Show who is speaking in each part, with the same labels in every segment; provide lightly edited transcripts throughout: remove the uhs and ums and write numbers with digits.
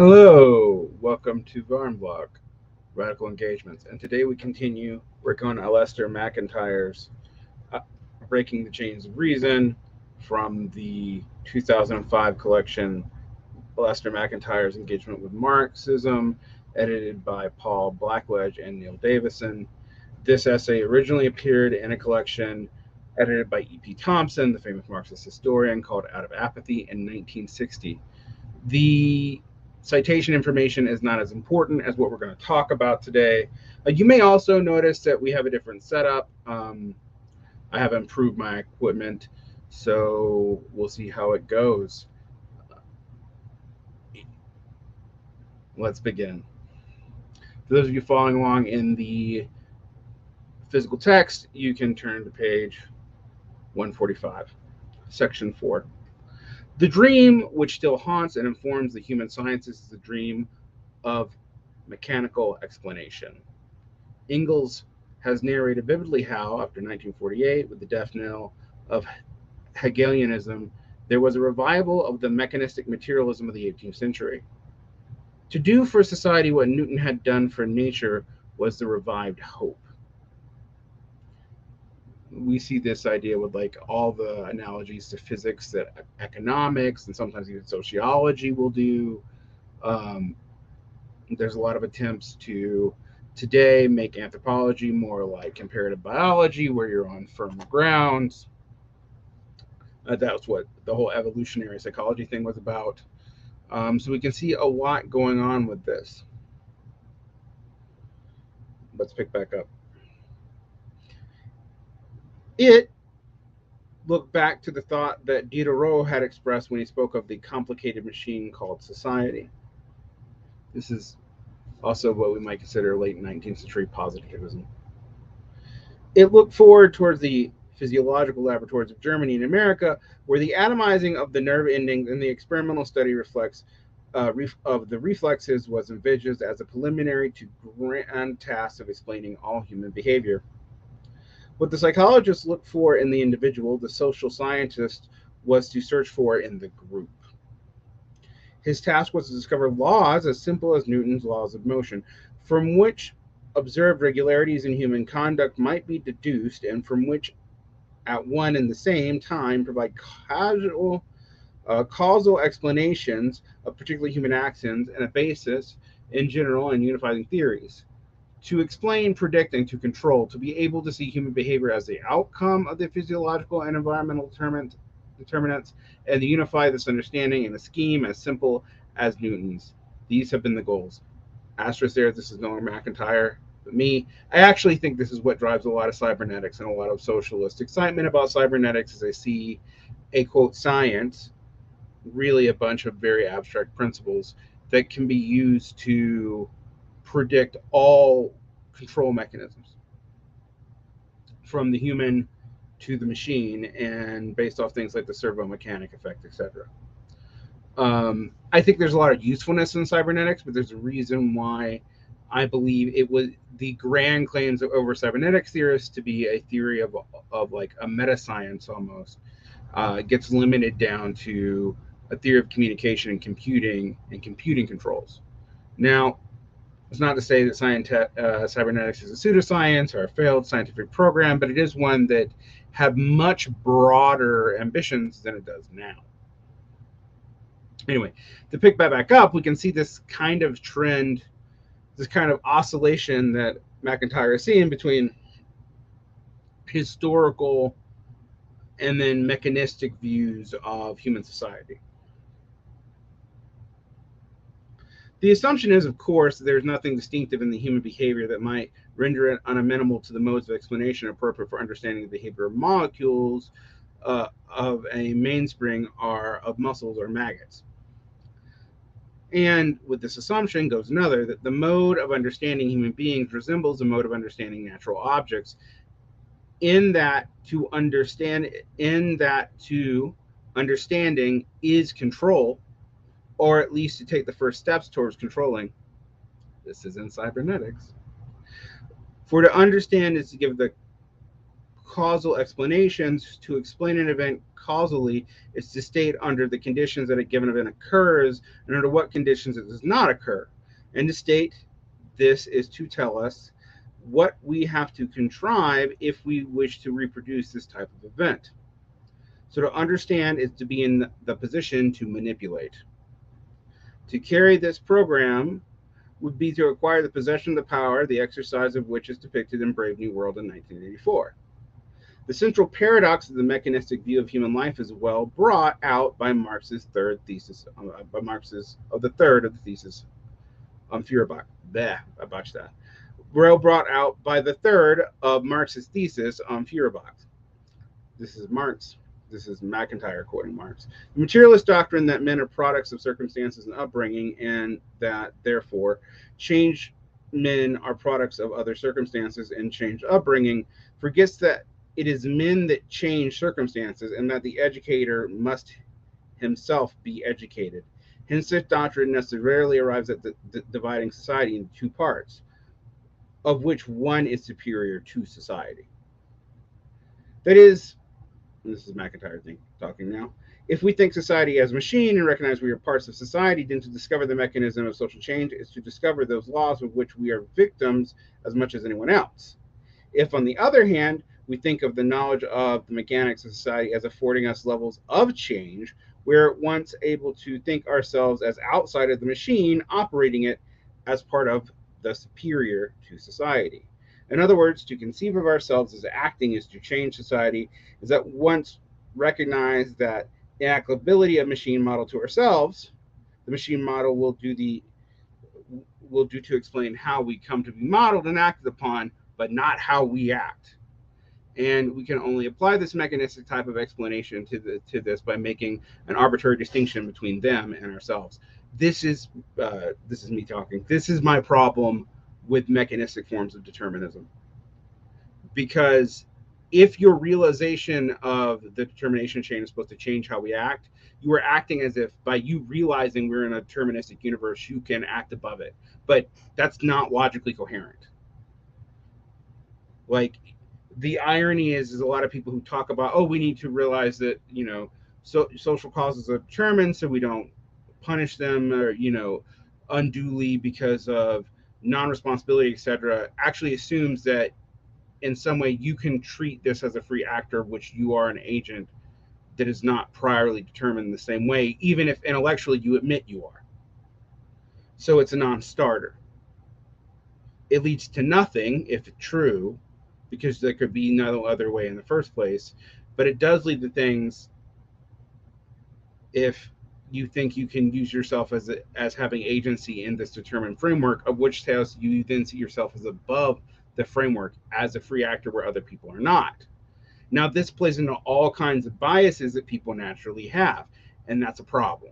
Speaker 1: Hello, welcome to Varn blog, Radical Engagements, and today we continue working on Alasdair MacIntyre's uh, Breaking the Chains of Reason from the 2005 collection, Alasdair MacIntyre's Engagement with Marxism, edited by Paul Blackledge and Neil Davidson. This essay originally appeared in a collection edited by E.P. Thompson, the famous Marxist historian, called Out of Apathy in 1960. The citation information is not as important as what we're going to talk about today. You may also notice that we have a different setup. I have improved my equipment, so we'll see how it goes. Let's begin. For those of you following along in the physical text, you can turn to page 145, section 4. The dream which still haunts and informs the human sciences is the dream of mechanical explanation. Ingalls has narrated vividly how, after 1948, with the death knell of Hegelianism, there was a revival of the mechanistic materialism of the 18th century. To do for society what Newton had done for nature was the revived hope. We see this idea with like all the analogies to physics that economics and sometimes even sociology will do. There's a lot of attempts to today make anthropology more like comparative biology, where you're on firm grounds. That's what the whole evolutionary psychology thing was about. So we can see a lot going on with this. Let's pick back up. It looked back to the thought that Diderot had expressed when he spoke of the complicated machine called society. This is also what we might consider late 19th century positivism. It looked forward towards the physiological laboratories of Germany and America, where the atomizing of the nerve endings in the experimental study reflects of the reflexes was envisaged as a preliminary to grand task of explaining all human behavior. What the psychologists looked for in the individual, the social scientist was to search for in the group. His task was to discover laws as simple as Newton's laws of motion, from which observed regularities in human conduct might be deduced, and from which at one and the same time provide causal explanations of particular human actions and a basis in general and unifying theories. To explain, predict, and to control, to be able to see human behavior as the outcome of the physiological and environmental determinants, and to unify this understanding in a scheme as simple as Newton's. These have been the goals. Asterisk there, this is no MacIntyre, but me. I actually think this is what drives a lot of cybernetics and a lot of socialist excitement about cybernetics, as I see a quote science, really a bunch of very abstract principles that can be used to predict all control mechanisms from the human to the machine, and based off things like the servo-mechanic effect, etc. I think there's a lot of usefulness in cybernetics, but there's a reason why I believe it was the grand claims over cybernetics theorists to be a theory of like a meta science almost gets limited down to a theory of communication and computing controls. Now, it's not to say that cybernetics is a pseudoscience or a failed scientific program, but it is one that had much broader ambitions than it does now. Anyway, to pick that back up, we can see this kind of trend, this kind of oscillation that MacIntyre is seeing between historical and then mechanistic views of human society. The assumption is, of course, that there is nothing distinctive in the human behavior that might render it unamenable to the modes of explanation appropriate for understanding the behavior of molecules of a mainspring or of muscles or maggots. And with this assumption goes another, that the mode of understanding human beings resembles the mode of understanding natural objects, in that to understanding is control, or at least to take the first steps towards controlling. This is in cybernetics. For to understand is to give the causal explanations. To explain an event causally is to state under the conditions that a given event occurs and under what conditions it does not occur. And to state this is to tell us what we have to contrive if we wish to reproduce this type of event. So to understand is to be in the position to manipulate. To carry this program would be to acquire the possession of the power, the exercise of which is depicted in Brave New World in 1984. The central paradox of the mechanistic view of human life is well brought out by Marx's third thesis, by Marx's the third of the thesis on Feuerbach. I botched that. Well brought out by the third of Marx's thesis on Feuerbach. This is Marx. This is MacIntyre quoting Marx. The materialist doctrine that men are products of circumstances and upbringing, and that therefore changed men are products of other circumstances and changed upbringing, forgets that it is men that change circumstances and that the educator must himself be educated. Hence, this doctrine necessarily arrives at dividing society into two parts, of which one is superior to society. That is, this is MacIntyre talking now, if we think society as a machine and recognize we are parts of society, then to discover the mechanism of social change is to discover those laws of which we are victims as much as anyone else. If, on the other hand, we think of the knowledge of the mechanics of society as affording us levels of change, we're at once able to think ourselves as outside of the machine, operating it as part of the superior to society. In other words, to conceive of ourselves as acting is to change society, is at once recognize that the applicability of machine model to ourselves, the machine model will do to explain how we come to be modeled and acted upon, but not how we act. And we can only apply this mechanistic type of explanation to this by making an arbitrary distinction between them and ourselves. This is me talking. This is my problem with mechanistic forms of determinism. Because if your realization of the determination chain is supposed to change how we act, you are acting as if by you realizing we're in a deterministic universe, you can act above it. But that's not logically coherent. Like, the irony is a lot of people who talk about, oh, we need to realize that, social causes are determined so we don't punish them or, unduly because of non-responsibility, etc., actually assumes that in some way you can treat this as a free actor, which you are an agent that is not priorly determined the same way, even if intellectually you admit you are. So it's a non-starter. It leads to nothing if it's true, because there could be no other way in the first place, but it does lead to things if you think you can use yourself as having agency in this determined framework, of which tells you then see yourself as above the framework as a free actor where other people are not. Now, this plays into all kinds of biases that people naturally have, and that's a problem.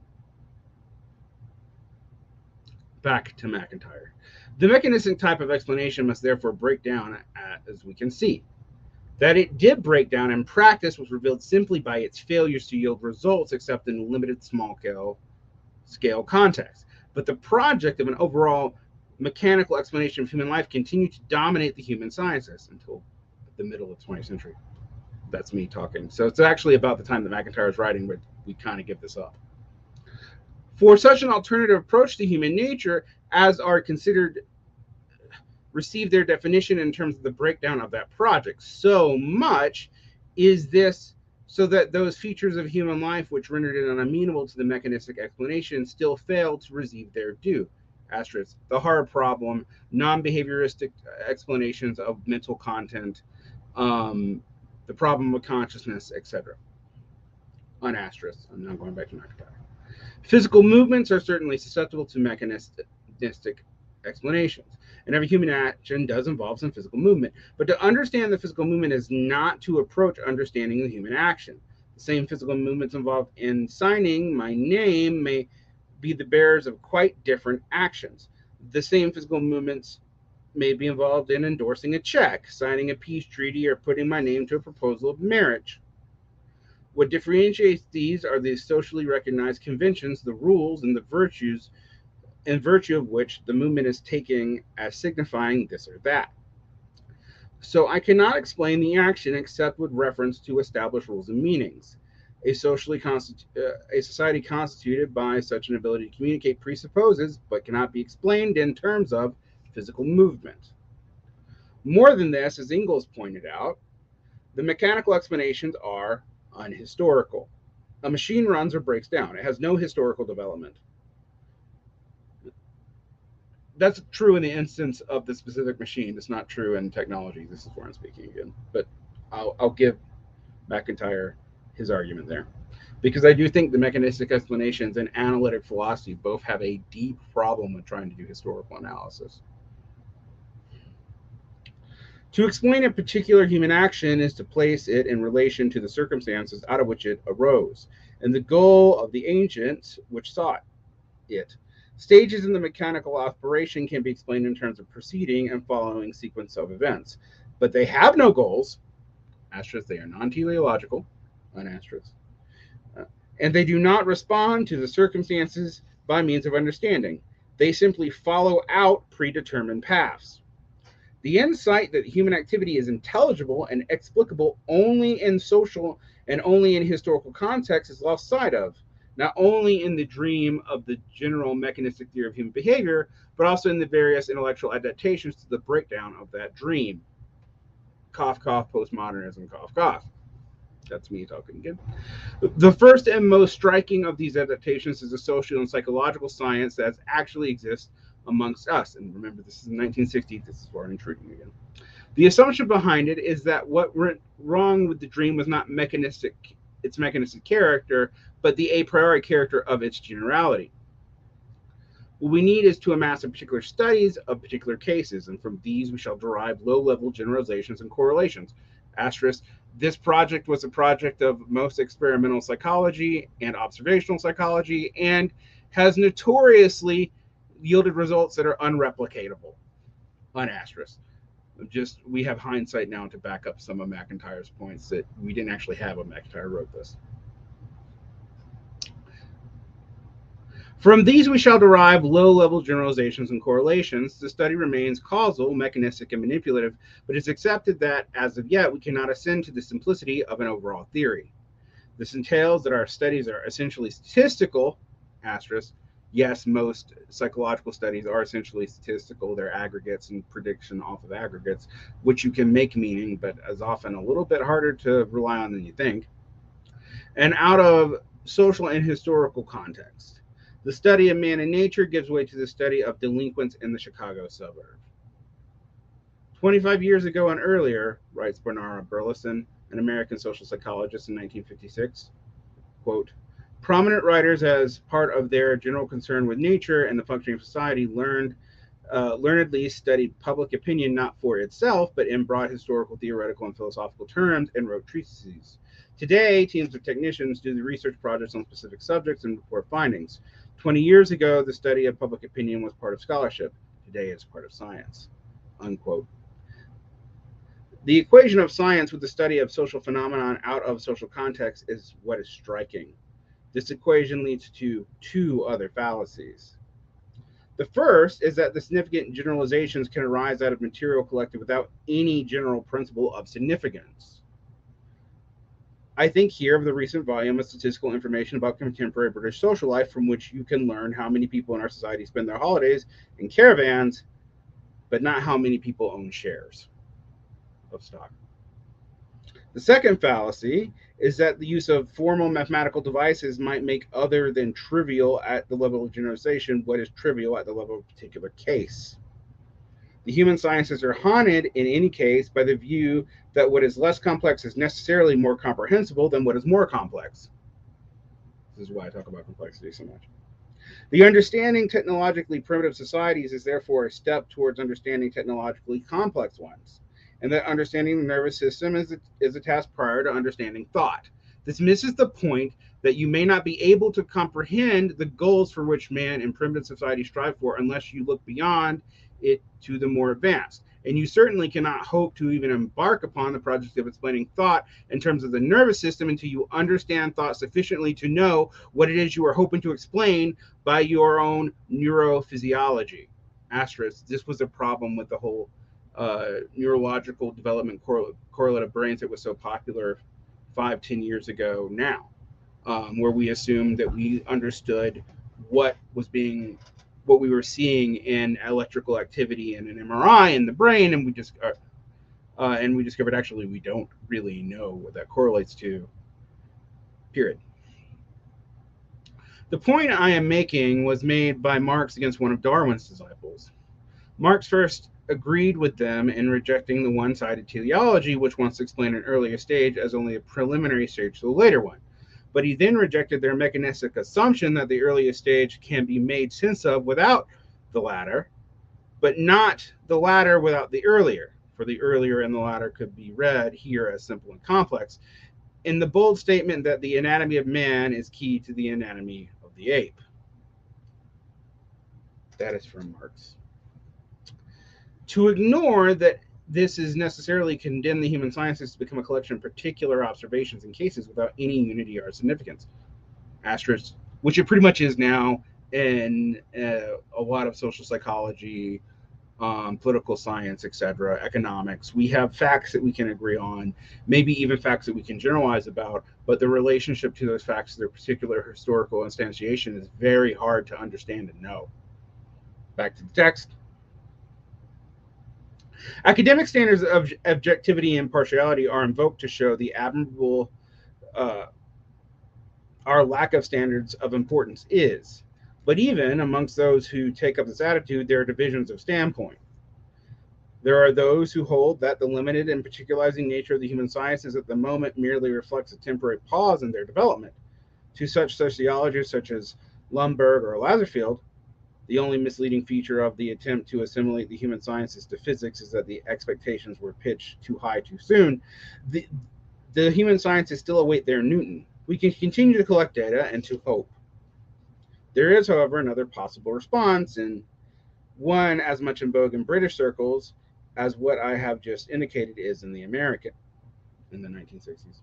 Speaker 1: Back to MacIntyre. The mechanistic type of explanation must therefore break down, as we can see. That it did break down in practice was revealed simply by its failures to yield results except in limited small-scale context. But the project of an overall mechanical explanation of human life continued to dominate the human sciences until the middle of the 20th century. That's me talking. So it's actually about the time that MacIntyre is writing, but we kind of give this up. For such an alternative approach to human nature as are considered receive their definition in terms of the breakdown of that project. So much is this so that those features of human life which rendered it unamenable to the mechanistic explanation still fail to receive their due. Asterisk, the hard problem, non-behavioristic explanations of mental content, the problem of consciousness, etc. On asterisk, I'm now going back to MacIntyre. Physical movements are certainly susceptible to mechanistic explanations, and every human action does involve some physical movement. But to understand the physical movement is not to approach understanding the human action. The same physical movements involved in signing my name may be the bearers of quite different actions. The same physical movements may be involved in endorsing a check, signing a peace treaty, or putting my name to a proposal of marriage. What differentiates these are the socially recognized conventions, the rules, and the virtues, in virtue of which the movement is taken as signifying this or that. So I cannot explain the action except with reference to established rules and meanings. A society constituted by such an ability to communicate presupposes, but cannot be explained in terms of physical movement. More than this, as Ingalls pointed out, the mechanical explanations are unhistorical. A machine runs or breaks down. It has no historical development. That's true in the instance of the specific machine. It's not true in technology. This is where I'm speaking again. But I'll give MacIntyre his argument there. Because I do think the mechanistic explanations and analytic philosophy both have a deep problem with trying to do historical analysis. To explain a particular human action is to place it in relation to the circumstances out of which it arose, and the goal of the ancients which sought it. Stages in the mechanical operation can be explained in terms of preceding and following sequence of events, but they have no goals. Asterisk, they are non-teleological, asterisk, and they do not respond to the circumstances by means of understanding. They simply follow out predetermined paths. The insight that human activity is intelligible and explicable only in social and only in historical context is lost sight of, not only in the dream of the general mechanistic theory of human behavior, but also in the various intellectual adaptations to the breakdown of that dream. Cough, cough, postmodernism, cough, cough. That's me talking again. The first and most striking of these adaptations is a social and psychological science that actually exists amongst us. And remember, this is 1960. This is where I'm intruding again. The assumption behind it is that what went wrong with the dream was not its mechanistic character, but the a priori character of its generality. What we need is to amass a particular studies of particular cases, and from these we shall derive low-level generalizations and correlations. Asterisk, this project was a project of most experimental psychology and observational psychology, and has notoriously yielded results that are unreplicatable. Asterisk. Just we have hindsight now to back up some of MacIntyre's points that we didn't actually have when MacIntyre wrote this. From these we shall derive low-level generalizations and correlations. The study remains causal, mechanistic, and manipulative, but it's accepted that, as of yet, we cannot ascend to the simplicity of an overall theory. This entails that our studies are essentially statistical, asterisk. Yes, most psychological studies are essentially statistical. They're aggregates and prediction off of aggregates, which you can make meaning, but is often a little bit harder to rely on than you think. And out of social and historical context. The study of man and nature gives way to the study of delinquents in the Chicago suburb. 25 years ago and earlier, writes Bernard Burleson, an American social psychologist in 1956, quote, prominent writers, as part of their general concern with nature and the functioning of society, learnedly studied public opinion not for itself, but in broad historical, theoretical, and philosophical terms, and wrote treatises. Today, teams of technicians do the research projects on specific subjects and report findings. 20 years ago, the study of public opinion was part of scholarship. Today, it's part of science, unquote. The equation of science with the study of social phenomenon out of social context is what is striking. This equation leads to two other fallacies. The first is that the significant generalizations can arise out of material collected without any general principle of significance. I think here of the recent volume of statistical information about contemporary British social life, from which you can learn how many people in our society spend their holidays in caravans, but not how many people own shares of stock. The second fallacy is that the use of formal mathematical devices might make other than trivial at the level of generalization what is trivial at the level of a particular case. The human sciences are haunted in any case by the view that what is less complex is necessarily more comprehensible than what is more complex. This is why I talk about complexity so much. The understanding technologically primitive societies is therefore a step towards understanding technologically complex ones, and that understanding the nervous system is a task prior to understanding thought. This misses the point that you may not be able to comprehend the goals for which man and primitive society strive for unless you look beyond it to the more advanced. And you certainly cannot hope to even embark upon the project of explaining thought in terms of the nervous system until you understand thought sufficiently to know what it is you are hoping to explain by your own neurophysiology. Asterisk, this was a problem with the whole neurological development correlate of brains that was so popular 5-10 years ago now, where we assumed that we understood what was being what we were seeing in electrical activity in an MRI in the brain, and we discovered actually we don't really know what that correlates to. Period. The point I am making was made by Marx against one of Darwin's disciples. Marx first agreed with them in rejecting the one-sided teleology, which wants to explain an earlier stage as only a preliminary stage to the later one. But he then rejected their mechanistic assumption that the earliest stage can be made sense of without the latter, but not the latter without the earlier, for the earlier and the latter could be read here as simple and complex, in the bold statement that the anatomy of man is key to the anatomy of the ape. That is from Marx. To ignore that this is necessarily condemn the human sciences to become a collection of particular observations and cases without any unity or significance. Asterisk, which it pretty much is now in a lot of social psychology, political science, etc., economics. We have facts that we can agree on, maybe even facts that we can generalize about, but the relationship to those facts to their particular historical instantiation is very hard to understand and know. Back to the text. Academic standards of objectivity and impartiality are invoked to show the admirable our lack of standards of importance is. But even amongst those who take up this attitude, there are divisions of standpoint. There are those who hold that the limited and particularizing nature of the human sciences at the moment merely reflects a temporary pause in their development. To such sociologists such as Lumberg or Lazarsfeld, the only misleading feature of the attempt to assimilate the human sciences to physics is that the expectations were pitched too high too soon. The human sciences still await their Newton. We can continue to collect data and to hope. There is, however, another possible response, and one as much in vogue in British circles as what I have just indicated is in the American in the 1960s.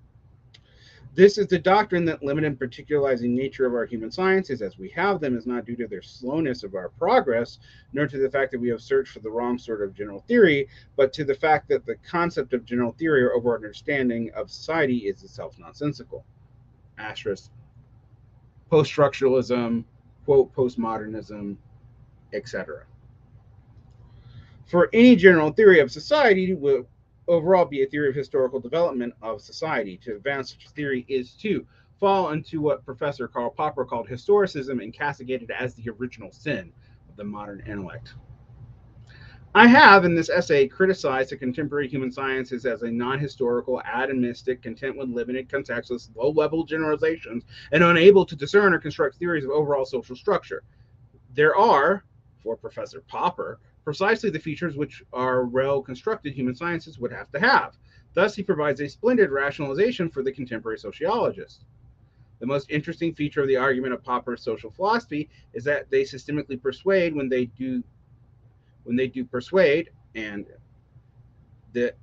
Speaker 1: This is the doctrine that limited and particularizing nature of our human sciences as we have them is not due to their slowness of our progress, nor to the fact that we have searched for the wrong sort of general theory, but to the fact that the concept of general theory or overall understanding of society is itself nonsensical. Asterisk. Post-structuralism, quote, postmodernism, etc. For any general theory of society will overall be a theory of historical development of society. To advance such a theory is to fall into what Professor Karl Popper called historicism and castigated as the original sin of the modern intellect. I have, in this essay, criticized the contemporary human sciences as a non-historical, atomistic, content with limited, contextless, low-level generalizations, and unable to discern or construct theories of overall social structure. There are, for Professor Popper, precisely the features which our well-constructed human sciences would have to have. Thus, he provides a splendid rationalization for the contemporary sociologist. The most interesting feature of the argument of Popper's social philosophy is that they systemically persuade when they do persuade, and the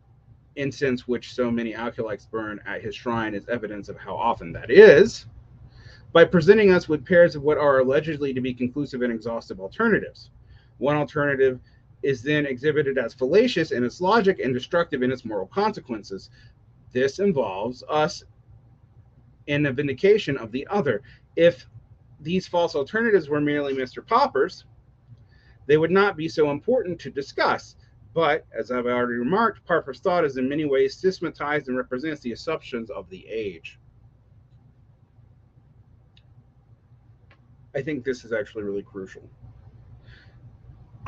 Speaker 1: incense which so many alcoholics burn at his shrine is evidence of how often that is, by presenting us with pairs of what are allegedly to be conclusive and exhaustive alternatives. One alternative is then exhibited as fallacious in its logic and destructive in its moral consequences. This involves us in the vindication of the other. If these false alternatives were merely Mr. Popper's, they would not be so important to discuss. But, as I've already remarked, Popper's thought is in many ways systematized and represents the assumptions of the age. I think this is actually really crucial.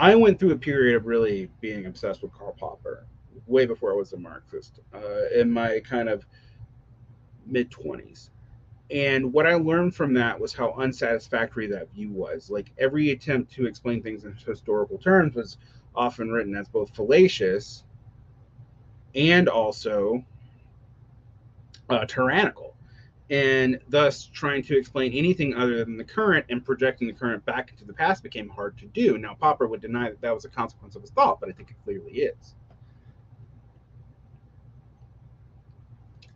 Speaker 1: I went through a period of really being obsessed with Karl Popper, way before I was a Marxist, in my kind of mid-20s. And what I learned from that was how unsatisfactory that view was. Like, every attempt to explain things in historical terms was often written as both fallacious and also tyrannical, and thus trying to explain anything other than the current and projecting the current back into the past became hard to do. Now, Popper would deny that that was a consequence of his thought, but I think it clearly is.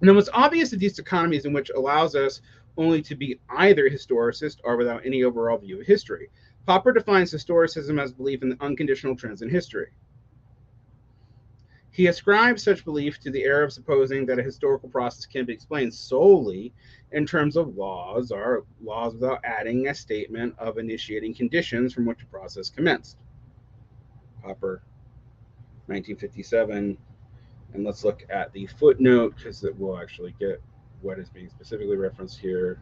Speaker 1: And the most obvious of these economies in which allows us only to be either historicist or without any overall view of history. Popper defines historicism as belief in the unconditional trends in history. He ascribes such belief to the error of supposing that a historical process can be explained solely in terms of laws, or laws without adding a statement of initiating conditions from which a process commenced. Popper, 1957. And let's look at the footnote, because it will actually get what is being specifically referenced here.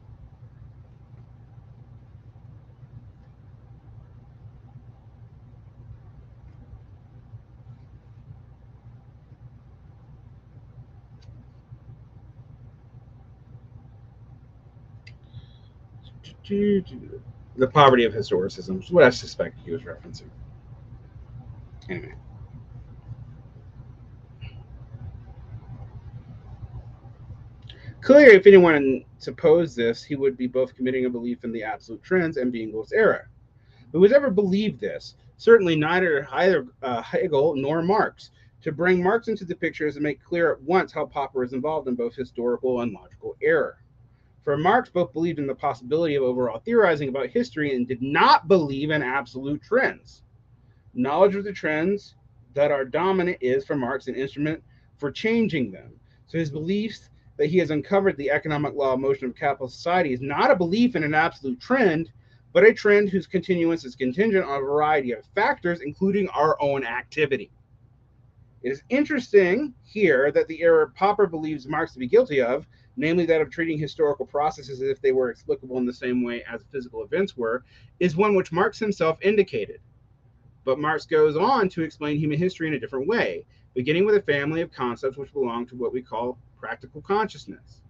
Speaker 1: The poverty of historicism is what I suspect he was referencing. Anyway. Clearly, if anyone supposed this, he would be both committing a belief in the absolute trends and being Engel's error. Who has ever believed this? Certainly neither Hegel nor Marx. To bring Marx into the picture is to make clear at once how Popper is involved in both historical and logical error. For Marx, both believed in the possibility of overall theorizing about history and did not believe in absolute trends. Knowledge of the trends that are dominant is, for Marx, an instrument for changing them. So his beliefs that he has uncovered the economic law of motion of capitalist society is not a belief in an absolute trend, but a trend whose continuance is contingent on a variety of factors, including our own activity. It is interesting here that the error Popper believes Marx to be guilty of, namely that of treating historical processes as if they were explicable in the same way as physical events were, is one which Marx himself indicated. But Marx goes on to explain human history in a different way, beginning with a family of concepts which belong to what we call practical consciousness.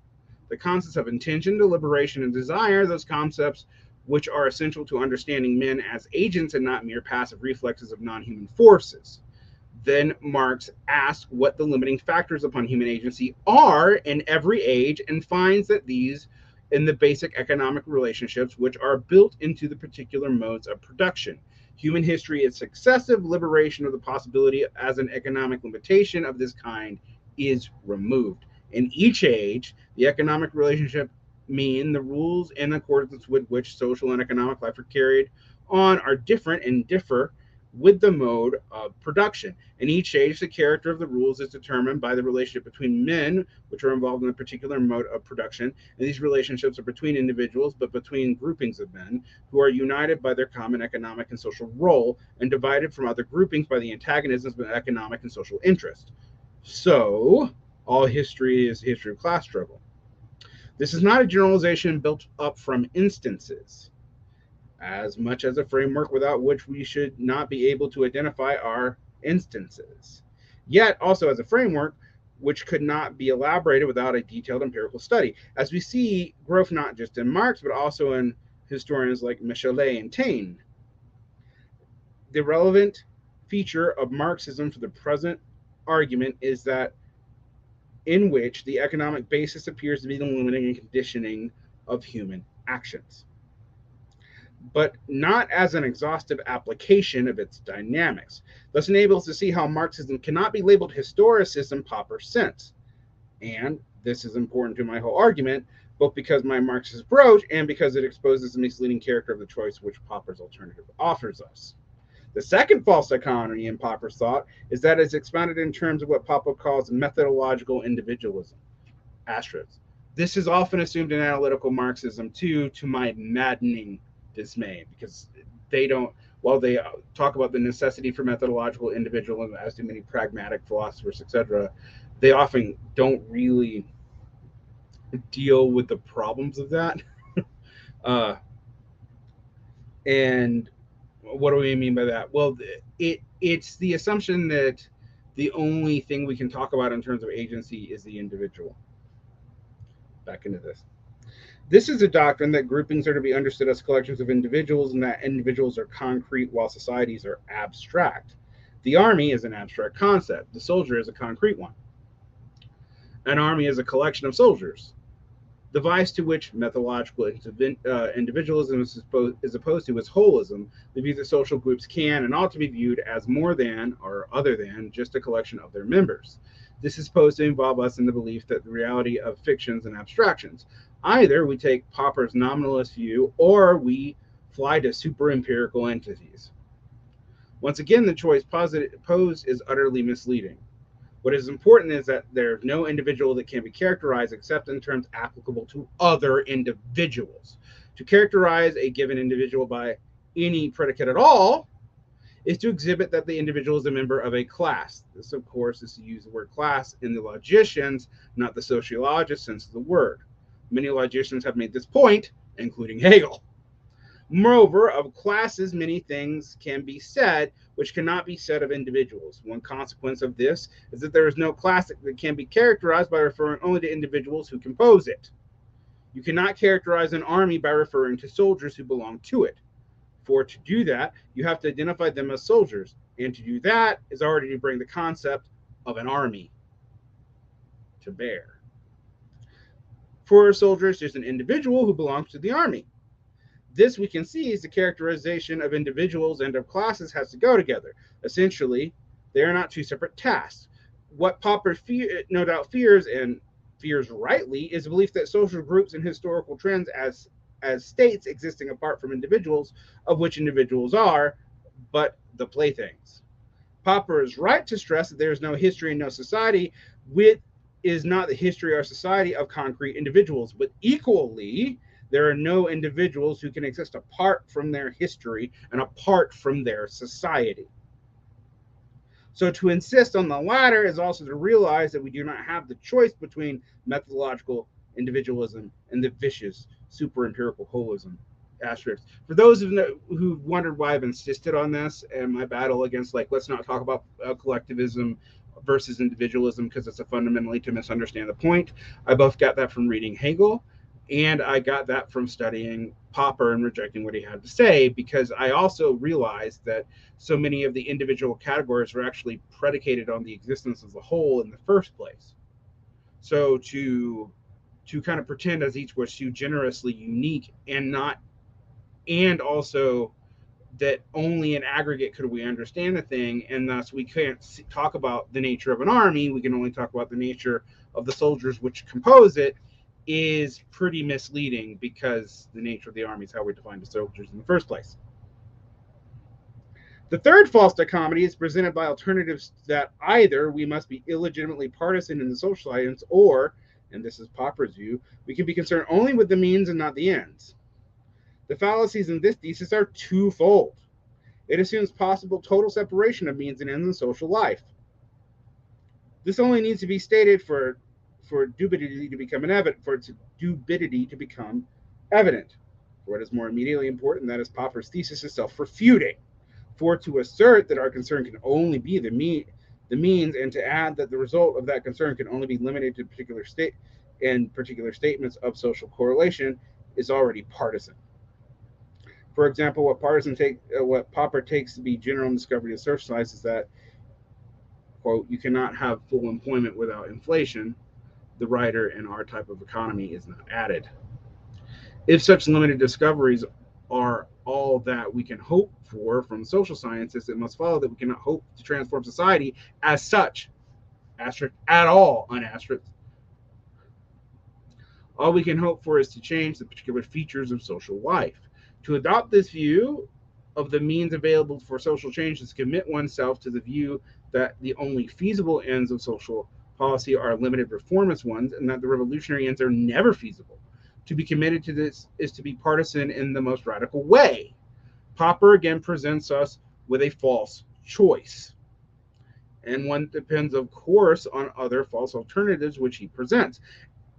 Speaker 1: The concepts of intention, deliberation, and desire, those concepts which are essential to understanding men as agents and not mere passive reflexes of non-human forces. Then Marx asks what the limiting factors upon human agency are in every age and finds that these in the basic economic relationships which are built into the particular modes of production. Human history is successive liberation of the possibility as an economic limitation of this kind is removed. In each age, the economic relationship mean the rules in accordance with which social and economic life are carried on are different and differ with the mode of production. In each age, the character of the rules is determined by the relationship between men, which are involved in a particular mode of production. And these relationships are between individuals, but between groupings of men who are united by their common economic and social role and divided from other groupings by the antagonisms of economic and social interest. So, all history is the history of class struggle. This is not a generalization built up from instances, as much as a framework without which we should not be able to identify our instances. Yet, also as a framework which could not be elaborated without a detailed empirical study. As we see growth not just in Marx, but also in historians like Michelet and Taine. The relevant feature of Marxism for the present argument is that in which the economic basis appears to be the limiting and conditioning of human actions, but not as an exhaustive application of its dynamics. Thus enables to see how Marxism cannot be labeled historicism Popper's sense. And this is important to my whole argument, both because my Marxist approach and because it exposes the misleading character of the choice which Popper's alternative offers us. The second false dichotomy in Popper's thought is that it's expounded in terms of what Popper calls methodological individualism. Asterisks. This is often assumed in analytical Marxism too, to my maddening dismay, because they don't, while they talk about the necessity for methodological individualism, as do many pragmatic philosophers, etc., they often don't really deal with the problems of that. And what do we mean by that? Well, it's the assumption that the only thing we can talk about in terms of agency is the individual. Back into this. This is a doctrine that groupings are to be understood as collections of individuals and that individuals are concrete while societies are abstract. The army is an abstract concept. The soldier is a concrete one. An army is a collection of soldiers. The vice to which methodological individualism is opposed to is holism, the view that social groups can and ought to be viewed as more than or other than just a collection of their members. This is supposed to involve us in the belief that the reality of fictions and abstractions. Either we take Popper's nominalist view or we fly to super empirical entities. Once again, the choice posed is utterly misleading. What is important is that there's no individual that can be characterized except in terms applicable to other individuals. To characterize a given individual by any predicate at all is to exhibit that the individual is a member of a class. This, of course, is to use the word class in the logicians, not the sociologist sense of the word. Many logicians have made this point, including Hegel. Moreover, of classes, many things can be said which cannot be said of individuals. One consequence of this is that there is no class that can be characterized by referring only to individuals who compose it. You cannot characterize an army by referring to soldiers who belong to it. For to do that, you have to identify them as soldiers, and to do that is already to bring the concept of an army to bear. For soldiers, there's an individual who belongs to the army. This we can see is the characterization of individuals and of classes has to go together. Essentially, they are not two separate tasks. What Popper no doubt fears, and fears rightly, is the belief that social groups and historical trends as states existing apart from individuals, of which individuals are but the playthings. Popper is right to stress that there is no history and no society, which is not the history or society of concrete individuals, but equally, there are no individuals who can exist apart from their history and apart from their society. So to insist on the latter is also to realize that we do not have the choice between methodological individualism and the vicious super-empirical holism. Asterisk. For those who wondered why I've insisted on this and my battle against, like, let's not talk about collectivism versus individualism because it's a fundamentally to misunderstand the point, I both got that from reading Hegel, and I got that from studying Popper and rejecting what he had to say, because I also realized that so many of the individual categories were actually predicated on the existence of the whole in the first place. So to kind of pretend as each was too generously unique and also that only in aggregate could we understand a thing, and thus we can't talk about the nature of an army, we can only talk about the nature of the soldiers which compose it, is pretty misleading, because the nature of the army is how we define the soldiers in the first place. The third false dichotomy is presented by alternatives that either we must be illegitimately partisan in the social science, or, and this is Popper's view, we can be concerned only with the means and not the ends. The fallacies in this thesis are twofold. It assumes possible total separation of means and ends in social life. This only needs to be stated for dubidity to become evident. For what is more immediately important, that is Popper's thesis is self-refuting. For to assert that our concern can only be the means, and to add that the result of that concern can only be limited to particular statements of social correlation, is already partisan. For example, what Popper takes to be general discovery of social science is that, quote, you cannot have full employment without inflation. The writer in our type of economy is not added. If such limited discoveries are all that we can hope for from social sciences, it must follow that we cannot hope to transform society as such, asterisk, at all, unasterisk. All we can hope for is to change the particular features of social life. To adopt this view of the means available for social change is to commit oneself to the view that the only feasible ends of social policy are limited reformist ones, and that the revolutionary ends are never feasible. To be committed to this is to be partisan in the most radical way. Popper again presents us with a false choice, and one depends, of course, on other false alternatives which he presents.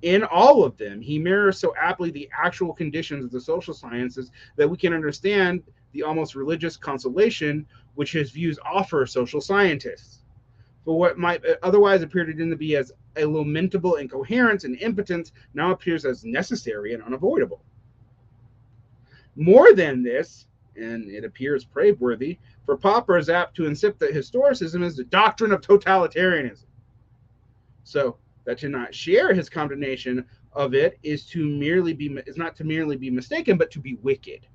Speaker 1: In all of them, he mirrors so aptly the actual conditions of the social sciences that we can understand the almost religious consolation which his views offer social scientists. For what might otherwise appear to them to be as a lamentable incoherence and impotence now appears as necessary and unavoidable. More than this, and it appears praiseworthy, for Popper is apt to insist that historicism is the doctrine of totalitarianism. So that to not share his condemnation of it is not to merely be mistaken, but to be wicked.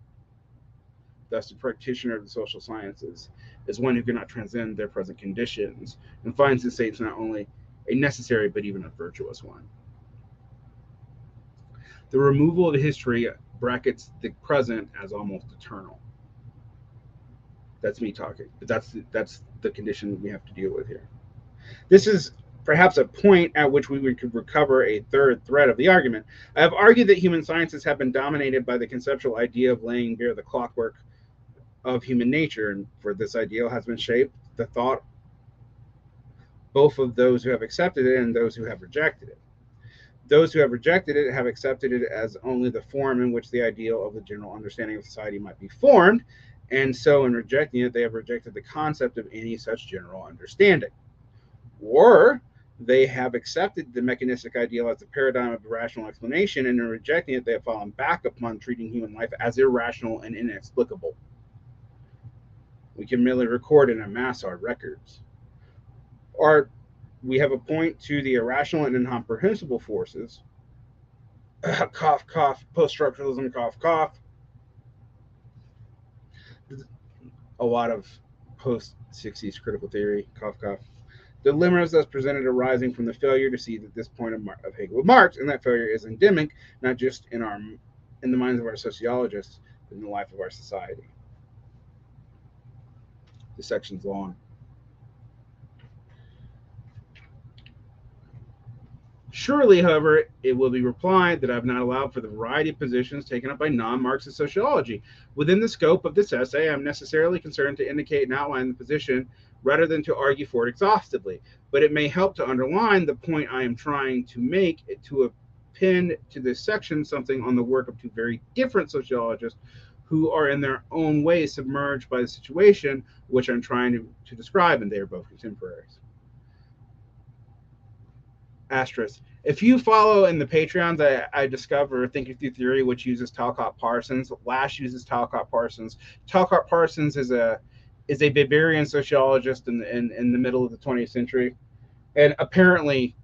Speaker 1: Thus, the practitioner of the social sciences is one who cannot transcend their present conditions and finds the states not only a necessary but even a virtuous one. The removal of history brackets the present as almost eternal. That's me talking, but that's the condition we have to deal with here. This is perhaps a point at which we could recover a third thread of the argument. I have argued that human sciences have been dominated by the conceptual idea of laying bare the clockwork of human nature, and for this ideal has been shaped the thought both of those who have accepted it and those who have rejected it. Those who have rejected it have accepted it as only the form in which the ideal of the general understanding of society might be formed, and so in rejecting it, they have rejected the concept of any such general understanding. Or they have accepted the mechanistic ideal as the paradigm of rational explanation, and in rejecting it, they have fallen back upon treating human life as irrational and inexplicable. We can merely record and amass our records. Or we have a point to the irrational and incomprehensible forces. Cough, cough, post-structuralism, cough, cough. A lot of post-60s critical theory, cough, cough. Dilemmas thus presented arising from the failure to see that this point of Hegel with Marx, and that failure is endemic, not just in the minds of our sociologists, but in the life of our society. The section's long. Surely, however, it will be replied that I have not allowed for the variety of positions taken up by non-Marxist sociology. Within the scope of this essay, I am necessarily concerned to indicate and outline the position rather than to argue for it exhaustively, but it may help to underline the point I am trying to make, to append to this section something on the work of two very different sociologists who are in their own way submerged by the situation which I'm trying to describe, and they are both contemporaries. Asterisk. If you follow in the Patreons, I discover Thinking Through Theory, which uses Talcott Parsons. Lash uses Talcott Parsons. Talcott Parsons is a Bavarian sociologist in the middle of the 20th century, and apparently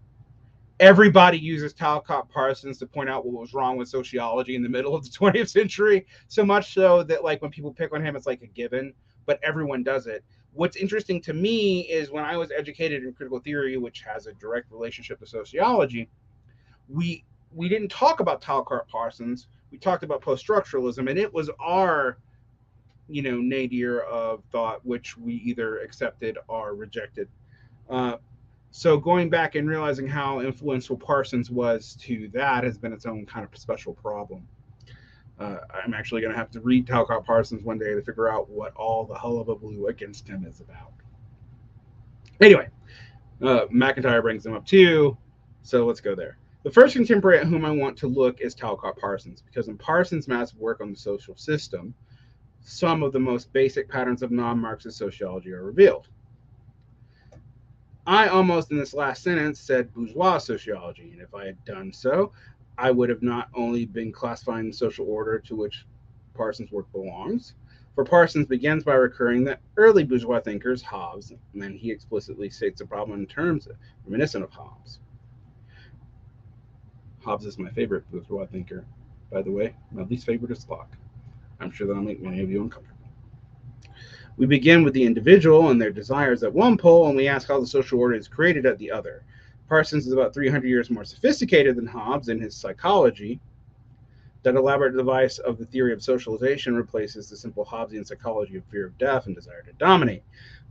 Speaker 1: everybody uses Talcott Parsons to point out what was wrong with sociology in the middle of the 20th century. So much so that like when people pick on him, it's like a given, but everyone does it. What's interesting to me is when I was educated in critical theory, which has a direct relationship to sociology, we didn't talk about Talcott Parsons. We talked about post-structuralism, and it was our, nadir of thought, which we either accepted or rejected. So going back and realizing how influential Parsons was to that has been its own kind of special problem. I'm actually going to have to read Talcott Parsons one day to figure out what all the hullabaloo against him is about. Anyway, MacIntyre brings him up too, so let's go there. The first contemporary at whom I want to look is Talcott Parsons, because in Parsons' massive work on the social system, some of the most basic patterns of non-Marxist sociology are revealed. I almost in this last sentence said bourgeois sociology, and if I had done so, I would have not only been classifying the social order to which Parsons' work belongs, for Parsons begins by recurring that early bourgeois thinkers, Hobbes, and then he explicitly states the problem in terms reminiscent of Hobbes. Hobbes is my favorite bourgeois thinker, by the way. My least favorite is Locke. I'm sure that'll make many of you uncomfortable. We begin with the individual and their desires at one pole, and we ask how the social order is created at the other. Parsons is about 300 years more sophisticated than Hobbes in his psychology. That elaborate device of the theory of socialization replaces the simple Hobbesian psychology of fear of death and desire to dominate.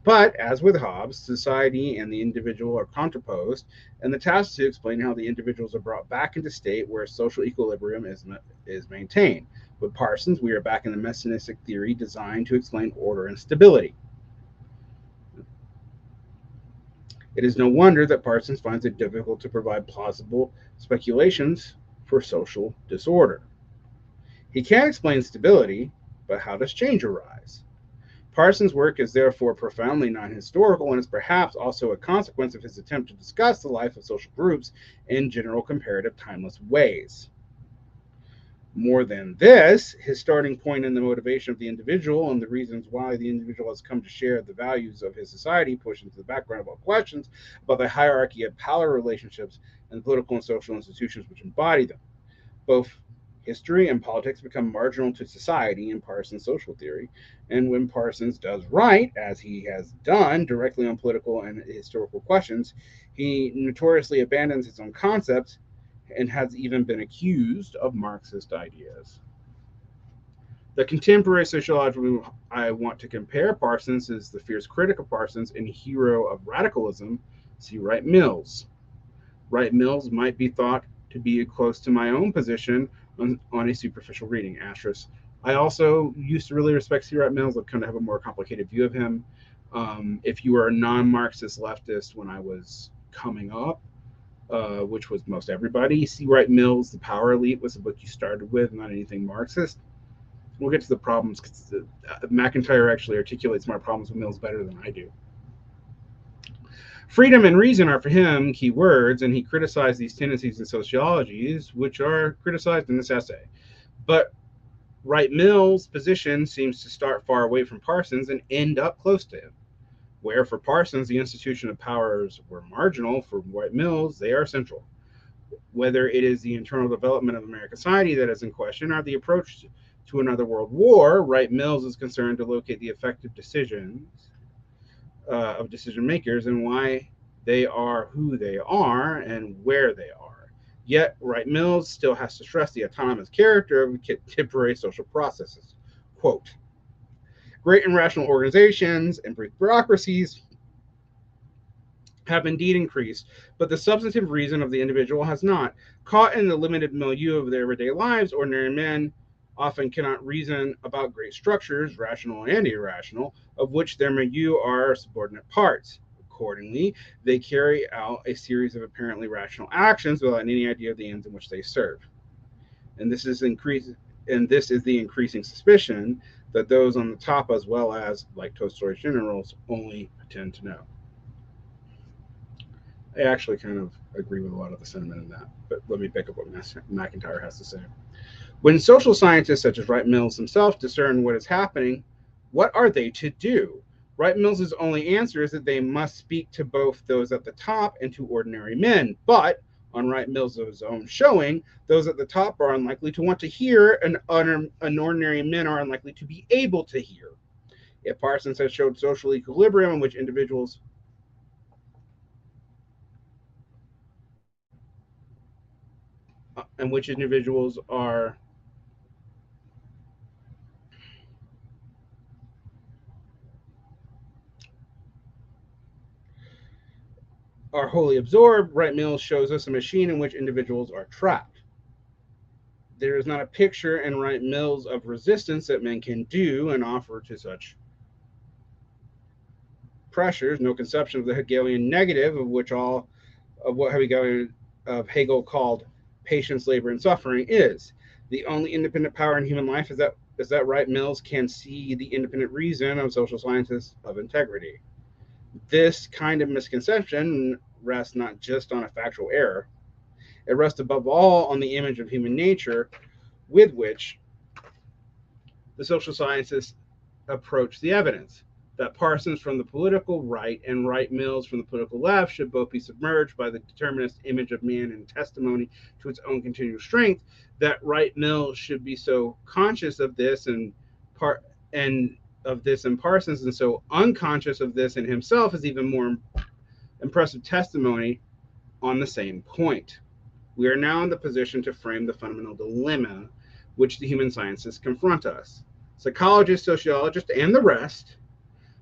Speaker 1: But, as with Hobbes, society and the individual are contraposed, and the task is to explain how the individuals are brought back into state where social equilibrium is maintained. With Parsons, we are back in the messianistic theory designed to explain order and stability. It is no wonder that Parsons finds it difficult to provide plausible speculations for social disorder. He can explain stability, but how does change arise? Parsons' work is therefore profoundly non-historical and is perhaps also a consequence of his attempt to discuss the life of social groups in general comparative timeless ways. More than this, his starting point in the motivation of the individual and the reasons why the individual has come to share the values of his society push into the background of all questions about the hierarchy of power relationships and the political and social institutions which embody them. Both history and politics become marginal to society in Parsons' social theory, and when Parsons does write, as he has done directly on political and historical questions, he notoriously abandons his own concepts and has even been accused of Marxist ideas. The contemporary sociology I want to compare Parsons is the fierce critic of Parsons and hero of radicalism, See Wright-Mills. Wright-Mills might be thought to be close to my own position on a superficial reading. Asterisk. I also used to really respect C. Wright-Mills. I've come to have a more complicated view of him. If you were a non-Marxist leftist when I was coming up, which was most everybody, C. Wright-Mills, The Power Elite was the book you started with, not anything Marxist. We'll get to the problems because MacIntyre actually articulates my problems with Mills better than I do. Freedom and reason are for him key words, and he criticized these tendencies in sociologies, which are criticized in this essay. But Wright-Mills' position seems to start far away from Parsons and end up close to him. Where for Parsons, the institution of powers were marginal, for Wright-Mills, they are central. Whether it is the internal development of American society that is in question or the approach to another world war, Wright-Mills is concerned to locate the effective decisions of decision makers and why they are who they are and where they are. Yet Wright-Mills still has to stress the autonomous character of contemporary social processes. Quote, great and rational organizations and brief bureaucracies have indeed increased, but the substantive reason of the individual has not. Caught in the limited milieu of their everyday lives, ordinary men often cannot reason about great structures, rational and irrational, of which their milieu are subordinate parts. Accordingly, they carry out a series of apparently rational actions without any idea of the ends in which they serve. And this is the increasing suspicion that those on the top, as well as, like Tolstoy's generals, only pretend to know. I actually kind of agree with a lot of the sentiment in that, but let me pick up what MacIntyre has to say. When social scientists such as Wright-Mills himself discern what is happening, what are they to do? Wright-Mills' only answer is that they must speak to both those at the top and to ordinary men. But, on Wright-Mills' own showing, those at the top are unlikely to want to hear, and ordinary men are unlikely to be able to hear. If Parsons has showed social equilibrium in which individuals are wholly absorbed, Wright-Mills shows us a machine in which individuals are trapped. There is not a picture in Wright-Mills of resistance that men can do and offer to such pressures, no conception of the Hegelian negative, of what Hegel called patience, labor, and suffering is. The only independent power in human life is that Wright-Mills can see the independent reason of social scientists of integrity. This kind of misconception rests not just on a factual error, it rests above all on the image of human nature with which the social scientists approach the evidence. That Parsons from the political right and Wright-Mills from the political left should both be submerged by the determinist image of man and testimony to its own continual strength, that Wright-Mills should be so conscious of this and Parsons and so unconscious of this in himself is even more impressive testimony on the same point. We are now in the position to frame the fundamental dilemma which the human sciences confront us. Psychologists, sociologists, and the rest,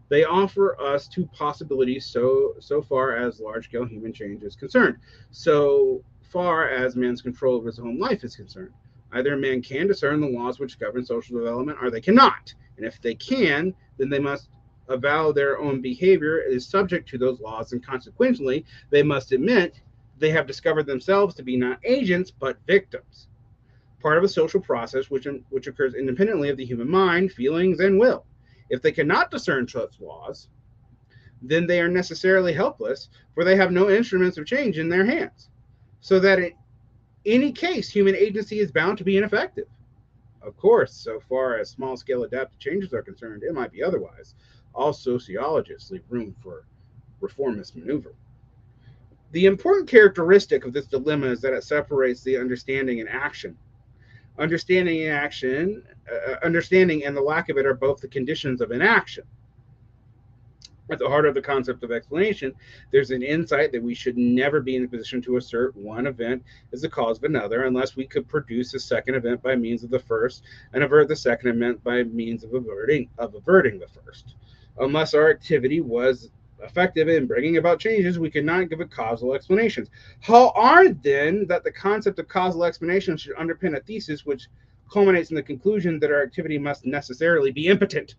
Speaker 1: they offer us two possibilities so far as large-scale human change is concerned, so far as man's control of his own life is concerned. Either man can discern the laws which govern social development, or they cannot. And if they can, then they must avow their own behavior is subject to those laws, and consequently, they must admit they have discovered themselves to be not agents, but victims. Part of a social process which occurs independently of the human mind, feelings, and will. If they cannot discern such laws, then they are necessarily helpless, for they have no instruments of change in their hands. So that in any case, human agency is bound to be ineffective. Of course, so far as small-scale adaptive changes are concerned, it might be otherwise. All sociologists leave room for reformist maneuver. The important characteristic of this dilemma is that it separates the understanding and action. Understanding and the lack of it are both the conditions of inaction. At the heart of the concept of explanation, there's an insight that we should never be in a position to assert one event as the cause of another unless we could produce a second event by means of the first and avert the second event by means of averting the first. Unless our activity was effective in bringing about changes, we cannot give it causal explanations. How are then that the concept of causal explanations should underpin a thesis which culminates in the conclusion that our activity must necessarily be impotent?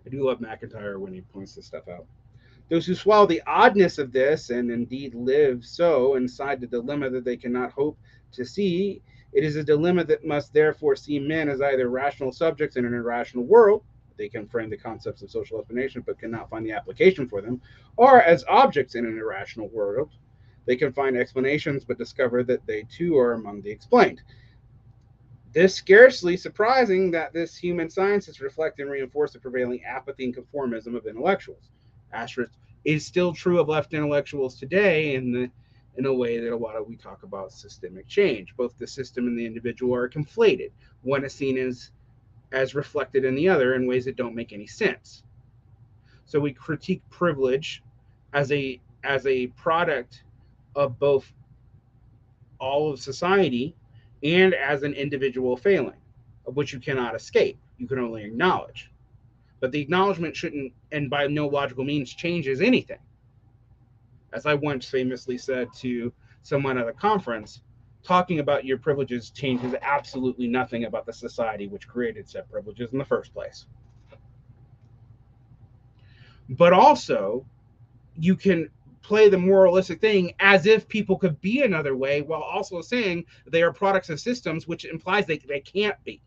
Speaker 1: I do love MacIntyre when he points this stuff out. Those who swallow the oddness of this, and indeed live so inside the dilemma that they cannot hope to see, it is a dilemma that must therefore see men as either rational subjects in an irrational world, they can frame the concepts of social explanation but cannot find the application for them, or as objects in an irrational world, they can find explanations but discover that they too are among the explained. This scarcely surprising that this human sciences reflect and reinforce the prevailing apathy and conformism of intellectuals. Asterisk is still true of left intellectuals today in a way that a lot of we talk about systemic change. Both the system and the individual are conflated. One is seen as reflected in the other in ways that don't make any sense. So we critique privilege as a product of both all of society and as an individual failing, of which you cannot escape. You can only acknowledge. But the acknowledgement shouldn't, and by no logical means, changes anything. As I once famously said to someone at a conference, talking about your privileges changes absolutely nothing about the society which created said privileges in the first place. But also, you can play the moralistic thing as if people could be another way while also saying they are products of systems, which implies they can't be.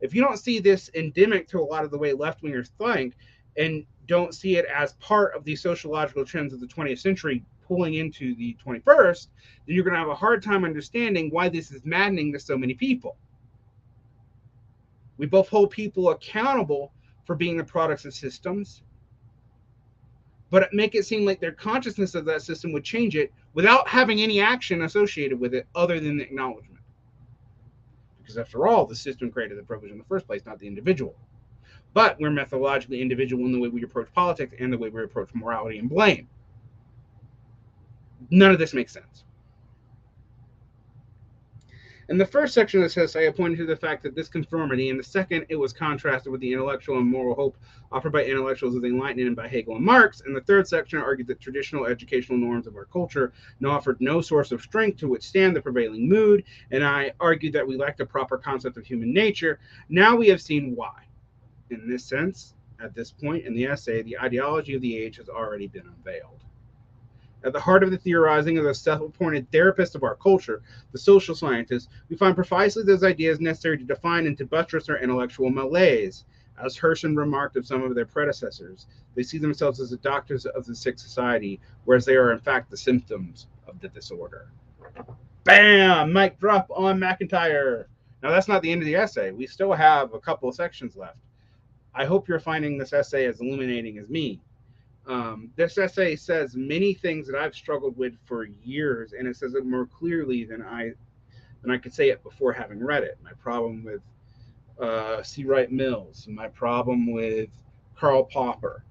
Speaker 1: If you don't see this endemic to a lot of the way left-wingers think and don't see it as part of the sociological trends of the 20th century pulling into the 21st, then you're going to have a hard time understanding why this is maddening to so many people. We both hold people accountable for being the products of systems, but make it seem like their consciousness of that system would change it without having any action associated with it other than the acknowledgement. Because after all, the system created the privilege in the first place, not the individual. But we're methodologically individual in the way we approach politics and the way we approach morality and blame. None of this makes sense. In the first section of this essay, I pointed to the fact that this conformity. In the second, it was contrasted with the intellectual and moral hope offered by intellectuals of the Enlightenment and by Hegel and Marx. In the third section, I argued that traditional educational norms of our culture offered no source of strength to withstand the prevailing mood, and I argued that we lacked a proper concept of human nature. Now we have seen why. In this sense, at this point in the essay, the ideology of the age has already been unveiled. At the heart of the theorizing of the self-appointed therapist of our culture, the social scientists, we find precisely those ideas necessary to define and to buttress our intellectual malaise. As Herson remarked of some of their predecessors, they see themselves as the doctors of the sick society, whereas they are in fact the symptoms of the disorder. Bam! Mic drop on MacIntyre. Now that's not the end of the essay. We still have a couple of sections left. I hope you're finding this essay as illuminating as me. This essay says many things that I've struggled with for years, and it says it more clearly than I could say it before having read it. My problem with C. Wright Mills, my problem with Karl Popper,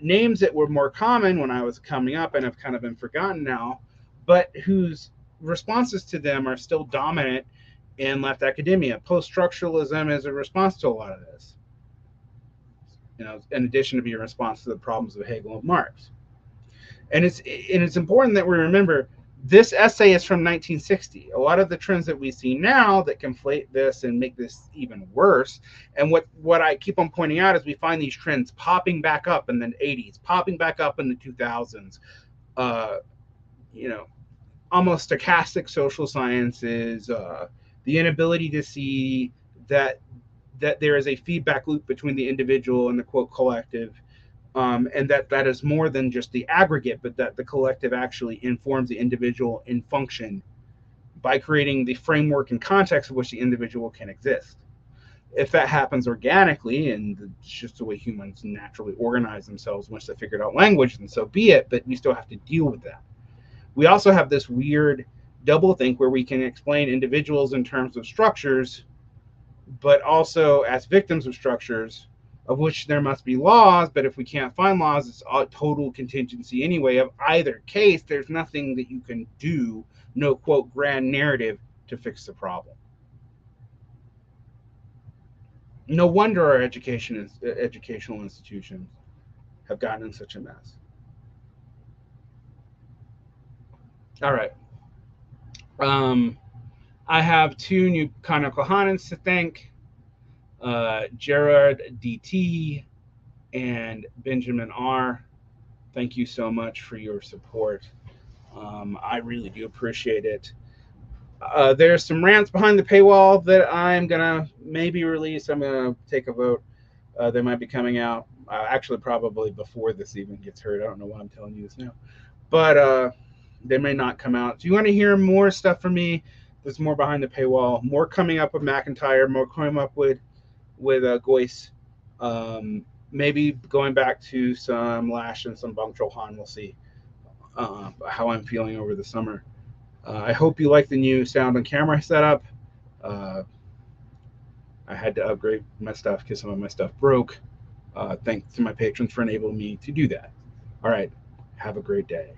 Speaker 1: names that were more common when I was coming up and have kind of been forgotten now, but whose responses to them are still dominant in left academia. Post-structuralism is a response to a lot of this. In addition to be a response to the problems of Hegel and Marx. And it's important that we remember this essay is from 1960. A lot of the trends that we see now that conflate this and make this even worse, and what I keep on pointing out is we find these trends popping back up in the 80s, popping back up in the 2000s, almost stochastic social sciences, the inability to see that there is a feedback loop between the individual and the quote collective, and that is more than just the aggregate, but that the collective actually informs the individual in function by creating the framework and context of which the individual can exist. If that happens organically, and it's just the way humans naturally organize themselves once they figured out language, then so be it, but we still have to deal with that. We also have this weird doublethink where we can explain individuals in terms of structures, but also as victims of structures of which there must be laws, but if we can't find laws, it's a total contingency anyway. Of either case, there's nothing that you can do, no quote grand narrative to fix the problem. No wonder our educational institutions have gotten in such a mess. All right. Um, I have two new canonical Hanans to thank, Gerard DT and Benjamin R. Thank you so much for your support. I really do appreciate it. There's some rants behind the paywall that I'm gonna maybe release. I'm gonna take a vote. They might be coming out, actually probably before this even gets heard. I don't know why I'm telling you this now, but they may not come out. Do you want to hear more stuff from me? There's more behind the paywall. More coming up with MacIntyre. More coming up with Goyce. Maybe going back to some Lash and some Bang Han. We'll see how I'm feeling over the summer. I hope you like the new sound and camera setup. Uh, I had to upgrade my stuff because some of my stuff broke. Thanks to my patrons for enabling me to do that. All right. Have a great day.